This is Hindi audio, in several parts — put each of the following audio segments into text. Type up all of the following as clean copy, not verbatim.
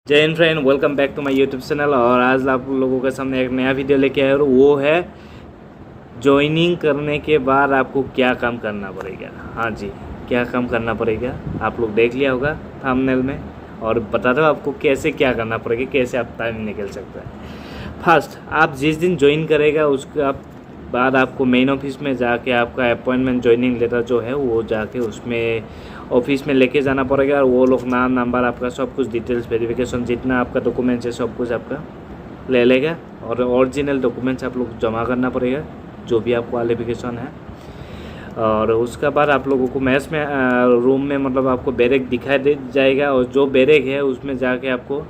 जय Hind friend, welcome back to my YouTube channel. और आज आप लोगों के सामने एक नया वीडियो लेके आए और वो है ज्वाइनिंग करने के बाद आपको क्या काम करना पड़ेगा। हाँ जी, क्या काम करना पड़ेगा आप लोग देख लिया होगा थंबनेल में, और बता दो आपको कैसे क्या करना पड़ेगा, कैसे आप टाइम निकल सकता है। फर्स्ट, आप जिस दिन ज्वाइन करेगा उसका बाद आपको मेन ऑफिस में जाके आपका अपॉइंटमेंट ज्वाइनिंग लेटर जो है वो जाके उसमें ऑफिस में लेके जाना पड़ेगा। और वो लोग नाम नंबर आपका सब कुछ डिटेल्स वेरिफिकेशन जितना आपका डॉक्यूमेंट्स है सब कुछ आपका ले लेगा। और ओरिजिनल डॉक्यूमेंट्स आप लोग जमा करना पड़ेगा जो भी आपको क्वालिफिकेशन है। और उसके बाद आप लोगों को मैच में रूम में मतलब आपको बैरेक दिखाई दे जाएगा। और जो बैरेक है उसमें जाके आपको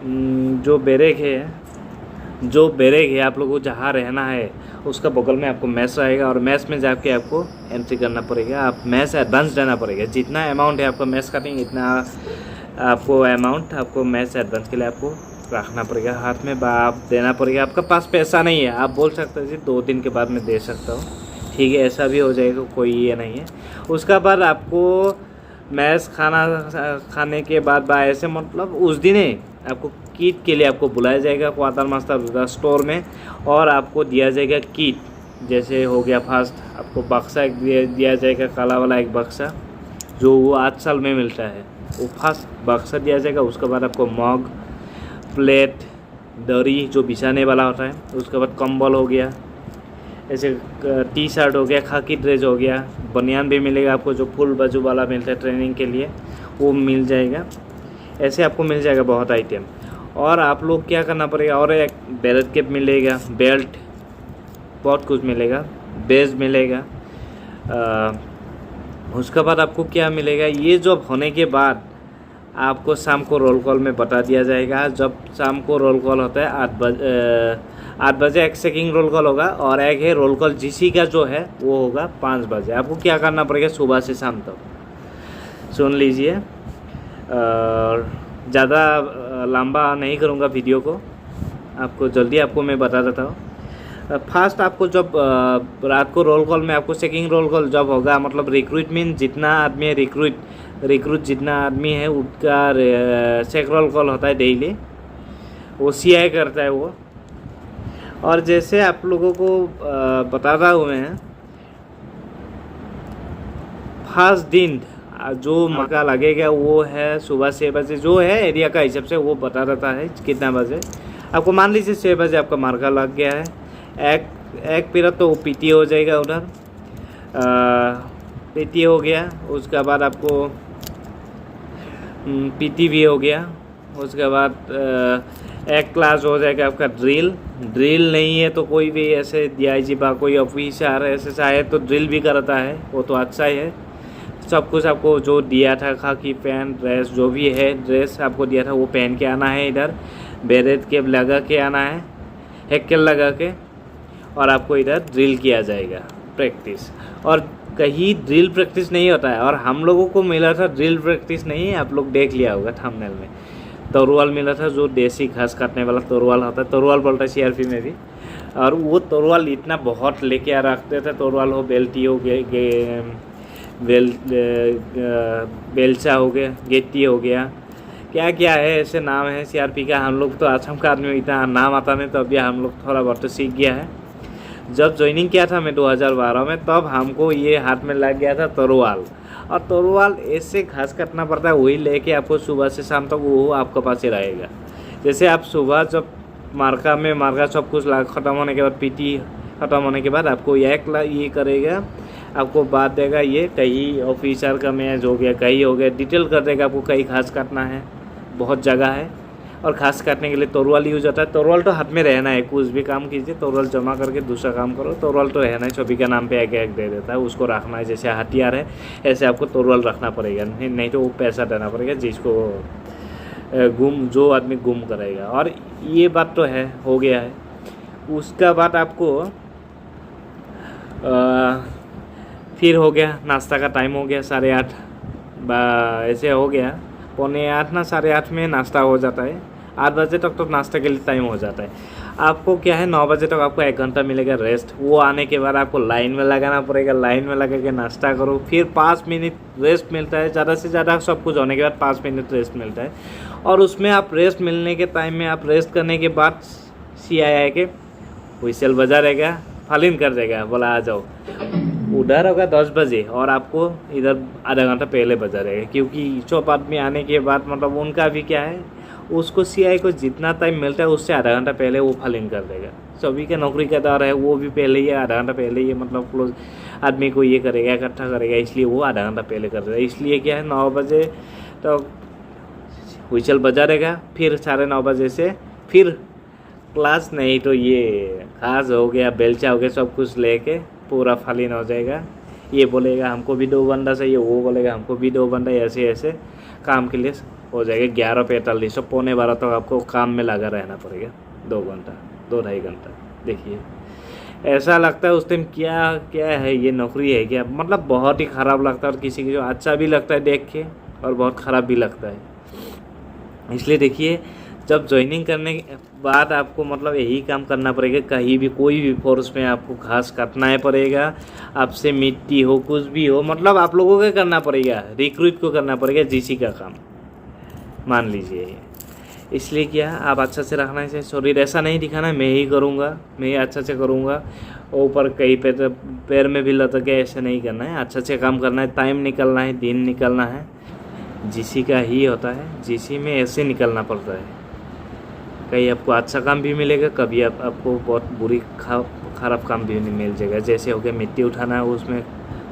जो बैरेक है आप लोगों को जहाँ रहना है उसका बगल में आपको मैच रहेगा। और मैच में जाके आपको एंट्री करना पड़ेगा। आप मैच एडवांस देना पड़ेगा, जितना अमाउंट है आपका मैच काटेंगे इतना आपको अमाउंट आपको मैच एडवांस के लिए आपको रखना पड़ेगा हाथ में, आप देना पड़ेगा। आपका पास पैसा नहीं है, आप बोल सकते हैं जी 2 दिन के बाद मैं दे सकता हूँ, ठीक है, ऐसा भी हो जाएगा, कोई ये नहीं है। उसका बाद आपको मैच खाने के बाद ऐसे मतलब उस दिन ही आपको किट के लिए आपको बुलाया जाएगा क्वार्टर मास्टर स्टोर में। और आपको दिया जाएगा किट, जैसे हो गया फर्स्ट आपको बक्सा एक दिया जाएगा, काला वाला एक बक्सा जो वो 8 साल में मिलता है, वो फर्स्ट बक्सा दिया जाएगा। उसके बाद आपको मग, प्लेट, दरी जो बिछाने वाला होता है, उसके बाद कंबल हो गया, ऐसे टी शर्ट हो गया, खाकी ड्रेस हो गया, बनियान भी मिलेगा आपको जो फुल बाजू वाला मिलता है ट्रेनिंग के लिए, वो मिल जाएगा। ऐसे आपको मिल जाएगा बहुत आइटम। और आप लोग क्या करना पड़ेगा, और एक बेल्ट कैप मिलेगा, बेल्ट बहुत कुछ मिलेगा, बेज मिलेगा। उसके बाद आपको क्या मिलेगा, ये जब होने के बाद आपको शाम को रोल कॉल में बता दिया जाएगा। जब शाम को रोल कॉल होता है 8 बजे एक सेकिंग रोल कॉल होगा, और एक है रोल कॉल जीसी का जो है वो होगा 5 बजे। आपको क्या करना पड़ेगा सुबह से शाम तक, सुन लीजिए। ज़्यादा लंबा नहीं करूँगा वीडियो को, आपको जल्दी आपको मैं बता देता हूँ। फर्स्ट आपको जब रात को रोल कॉल में आपको सेकिंग रोल कॉल जब होगा, मतलब रिक्रूटमेंट जितना आदमी है, रिक्रूट जितना आदमी है उसका सेक रोल कॉल होता है डेली, वो सीआई करता है वो। और जैसे आप लोगों को बताता हूँ मैं, फर्स्ट दिन जो मौका लगेगा वो है सुबह 6 बजे, जो है एरिया का हिसाब से वो बता देता है कितना बजे। आपको मान लीजिए 6 बजे आपका मार्का लग गया है, एक पीरियड तो पीटी हो जाएगा उधर, पीटी हो गया। उसके बाद आपको पीटी भी हो गया। उसके बाद एक क्लास हो जाएगा आपका ड्रिल नहीं है तो कोई भी ऐसे डीआईजी बा कोई ऑफिसर ऐसे चाहे तो ड्रिल भी करता है, वो तो अच्छा ही है। सब कुछ आपको जो दिया था, खाकी पैंट ड्रेस जो भी है ड्रेस आपको दिया था वो पहन के आना है, इधर बेरेट कैप लगा के आना है, हैक्केल लगा के, और आपको इधर ड्रिल किया जाएगा प्रैक्टिस। और कहीं ड्रिल प्रैक्टिस नहीं होता है, और हम लोगों को मिला था ड्रिल प्रैक्टिस नहीं है, आप लोग देख लिया होगा थंबनेल में, तोरवाल मिला था जो देसी घास काटने वाला तोरवाल होता है, तोरवाल बोलता है सीआरपी में भी। और वो तोरवाल इतना बहुत लेके आ रखते थे, तोरवाल हो, बेल्टी हो, बेलचा हो गया, गेट्टी हो गया, क्या क्या है ऐसे नाम है सीआरपी का। हम लोग तो असम का आदमी इतना नाम आता नहीं, तो अभी हम लोग थोड़ा बहुत तो सीख गया है। जब ज्वाइनिंग किया था मैं 2012 में, तब हमको ये हाथ में लग गया था तोरवाल। और तोरवाल ऐसे घास काटना पड़ता है, वही लेके आपको सुबह से शाम तक वो आपके पास ही रहेगा। जैसे आप सुबह जब मार्का सब कुछ ख़त्म होने के बाद, पीटी ख़त्म होने के बाद आपको ये करेगा, आपको बात देगा, ये कहीं ऑफिसर का मैच हो गया, कहीं हो गया, डिटेल कर देगा आपको कहीं घास काटना है, बहुत जगह है। और घास काटने के लिए तोरवाल यूज होता है। तोरवाल तो हाथ में रहना है, कुछ भी काम कीजिए तोरवाल जमा करके दूसरा काम करो, तोरवाल तो रहना है। सभी का नाम पे एक दे देता है, उसको रखना है, जैसे हथियार है ऐसे आपको तोरवाल रखना पड़ेगा, नहीं तो वो पैसा देना पड़ेगा जिसको जो आदमी गुम करेगा। और ये बात तो है, हो गया है। उसका बाद आपको फिर हो गया नाश्ता का टाइम हो गया, 8:30 ऐसे हो गया, 7:45 ना 8:30 में नाश्ता हो जाता है। 8 बजे तक तो नाश्ता के लिए टाइम हो जाता है। आपको क्या है 9 बजे तक आपको 1 घंटा मिलेगा रेस्ट। वो आने के बाद आपको लाइन में लगाना पड़ेगा, लाइन में लगा के नाश्ता करो, फिर 5 मिनट रेस्ट मिलता है, ज़्यादा से ज़्यादा सब कुछ होने के बाद 5 मिनट रेस्ट मिलता है। और उसमें आप रेस्ट मिलने के टाइम में आप रेस्ट करने के बाद CII के व्हिसल बजा रहेगा, फालिन कर देगा, बोला आ जाओ। उधर होगा 10 बजे और आपको इधर आधा घंटा पहले बजा रहेगा, क्योंकि चौप आदमी आने के बाद मतलब उनका भी क्या है, उसको CII को जितना टाइम मिलता है उससे आधा घंटा पहले वो फालिन कर देगा। सभी का नौकरी का दौर है, वो भी पहले ही आधा घंटा पहले ही मतलब क्लोज आदमी को ये करेगा, इकट्ठा करेगा, इसलिए वो आधा घंटा पहले कर देगा। इसलिए क्या है 9 बजे तो व्हिसल बजा रहेगा, फिर 9:30 बजे से फिर क्लास नहीं तो ये खास हो गया, बेलचा हो गया, सब कुछ लेके पूरा फालिन हो जाएगा। ये बोलेगा हमको भी 2 बंदा चाहिए, वो बोलेगा हमको भी 2 बंदा, ऐसे ऐसे काम के लिए हो जाएगा। 11:45 तो 11:15 तक आपको काम में लगा रहना पड़ेगा, 2 घंटा 2-2.5 घंटा। देखिए ऐसा लगता है उस टाइम क्या क्या है, ये नौकरी है क्या, मतलब बहुत ही ख़राब लगता है। और किसी की जो अच्छा भी लगता है देख के और बहुत ख़राब भी लगता है। इसलिए देखिए जब ज्वाइनिंग करने के बाद आपको मतलब यही काम करना पड़ेगा, कहीं भी कोई भी फोर्स में आपको घास काटना है पड़ेगा, आपसे मिट्टी हो कुछ भी हो, मतलब आप लोगों को करना पड़ेगा, रिक्रूट को करना पड़ेगा GC का काम, मान लीजिए। इसलिए क्या आप अच्छा से रखना चाहिए, शरीर ऐसा नहीं दिखाना मैं ही करूँगा, मैं ही अच्छा से करूँगा, ऊपर कहीं पे तो पैर में भी लटक के ऐसे नहीं करना है, अच्छा से काम करना है, टाइम निकलना है, दिन निकलना है। GC का ही होता है, GC में ऐसे निकलना पड़ता है। कहीं आपको अच्छा काम भी मिलेगा, कभी आपको बहुत बुरी खराब काम भी मिल जाएगा। जैसे हो गया मिट्टी उठाना है, उसमें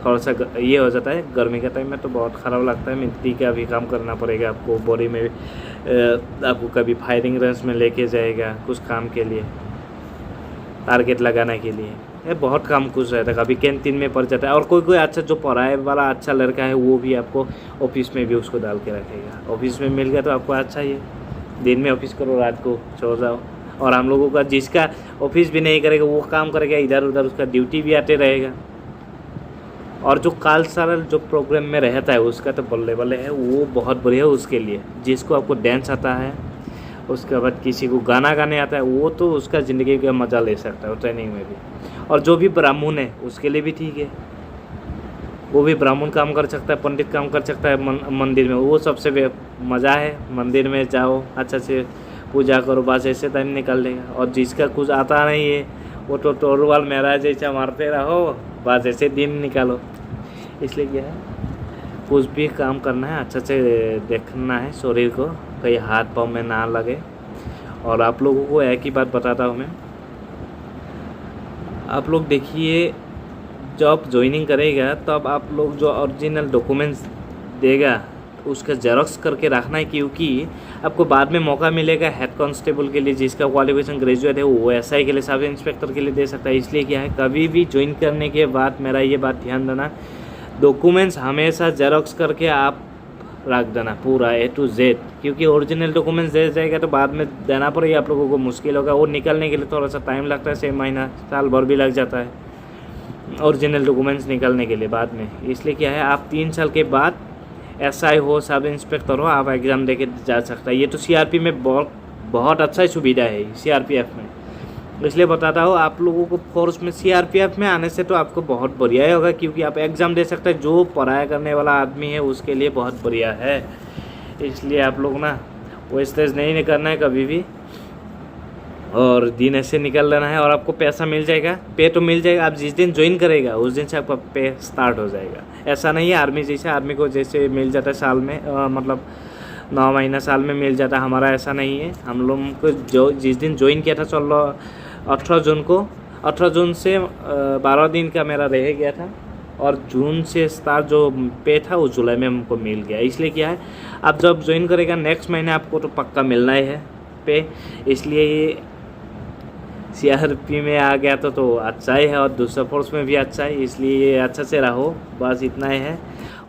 थोड़ा सा ये हो जाता है, गर्मी का टाइम में तो बहुत ख़राब लगता है। मिट्टी का भी काम करना पड़ेगा आपको, बोरी में आपको कभी फायरिंग रेंज में लेके जाएगा कुछ काम के लिए, टारगेट लगाने के लिए, ये बहुत काम कुछ रहता है। कभी कैंटीन में पड़ जाता है। और कोई अच्छा जो पढ़ाई वाला अच्छा लड़का है वो भी आपको ऑफिस में भी उसको डाल के रखेगा। ऑफिस में मिल गया तो आपको अच्छा ही है, दिन में ऑफिस करो, रात को सो जाओ। और हम लोगों का जिसका ऑफिस भी नहीं करेगा वो काम करेगा इधर उधर, उसका ड्यूटी भी आते रहेगा। और जो कल्चरल जो प्रोग्राम में रहता है उसका तो बल्ले बल्ले है, वो बहुत बढ़िया है उसके लिए। जिसको आपको डांस आता है, उसके बाद किसी को गाना गाने आता है, वो तो उसका ज़िंदगी का मज़ा ले सकता है ट्रेनिंग में भी। और जो भी ब्राह्मण है उसके लिए भी ठीक है, वो भी ब्राह्मण काम कर सकता है, पंडित काम कर सकता है मंदिर में, वो सबसे मज़ा है। मंदिर में जाओ, अच्छा से पूजा करो, बस ऐसे टाइम निकल लेगा। और जिसका कुछ आता नहीं है वो तो टोरवाल मेरा जैसा मारते रहो, बस ऐसे दिन निकालो। इसलिए क्या है, कुछ भी काम करना है अच्छा से देखना है शरीर को, कहीं हाथ पाँव में ना लगे। और आप लोगों को एक ही बात बताता हूँ मैं, आप लोग देखिए जब ज्वाइनिंग करेगा तब आप लोग जो ओरिजिनल डॉक्यूमेंट्स देगा उसका जेरॉक्स करके रखना है, क्योंकि आपको बाद में मौका मिलेगा हेड कांस्टेबल के लिए, जिसका क्वालिफिकेशन ग्रेजुएट है वो SI के लिए, सब इंस्पेक्टर के लिए दे सकता है। इसलिए क्या है, कभी भी ज्वाइन करने के बाद मेरा ये बात ध्यान देना, डॉक्यूमेंट्स हमेशा जेरॉक्स करके आप रख देना पूरा A to Z, क्योंकि ओरिजिनल डॉक्यूमेंट्स दे जाएगा तो बाद में देना पड़ेगा आप लोगों को, मुश्किल होगा। वो निकलने के लिए थोड़ा सा टाइम लगता है, 6 महीना साल भर भी लग जाता है ओरिजिनल डॉक्यूमेंट्स निकलने के लिए बाद में। इसलिए क्या है, आप 3 साल के बाद SI हो, सब इंस्पेक्टर हो, आप एग्ज़ाम दे के जा सकता है। ये तो CRP में बहुत अच्छा सुविधा है CRPF में। इसलिए बताता हूँ आप लोगों को, फोर्स में CRPF में आने से तो आपको बहुत बढ़िया ही होगा, क्योंकि आप एग्ज़ाम दे सकते हैं। जो पढ़ाई करने वाला आदमी है उसके लिए बहुत बढ़िया है। इसलिए आप लोग ना वेस्टेज नहीं करना है कभी भी, और दिन ऐसे निकल लेना है और आपको पैसा मिल जाएगा। पे तो मिल जाएगा, आप जिस दिन ज्वाइन करेगा उस दिन से आपका पे स्टार्ट हो जाएगा। ऐसा नहीं है आर्मी जैसे, आर्मी को जैसे मिल जाता है साल में, मतलब 9 महीना साल में मिल जाता है, हमारा ऐसा नहीं है। हम लोग को जो जिस दिन ज्वाइन किया था 18 जून को, 18 जून से 12 दिन का मेरा रह गया था, और जून से स्टार्ट जो पे था वो जुलाई में हमको मिल गया। इसलिए क्या है, आप जब ज्वाइन करेगा नेक्स्ट महीने आपको तो पक्का मिलना ही है पे। इसलिए ये CRP में आ गया तो अच्छा ही है, और दूसरा फोर्स में भी अच्छा है। इसलिए ये अच्छा से रहो, बस इतना ही है।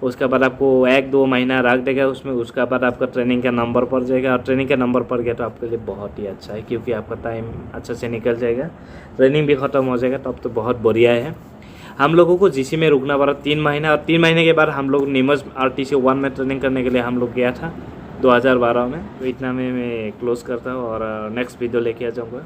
उसके बाद आपको 1-2 महीना रख देगा उसमें, उसके बाद आपका ट्रेनिंग का नंबर पड़ जाएगा। और ट्रेनिंग का नंबर पड़ गया तो आपके लिए बहुत ही अच्छा है, क्योंकि आपका टाइम अच्छा से निकल जाएगा, ट्रेनिंग भी ख़त्म हो जाएगा, तब तो बहुत बढ़िया है। हम लोगों को GC में रुकना पड़ा 3 महीना, और 3 महीने के बाद हम लोग नीमच RTC 1 में ट्रेनिंग करने के लिए हम लोग गया था। 2012 में। तो इतना में मैं क्लोज़ करता हूँ और नेक्स्ट वीडियो लेके आ जाऊँगा।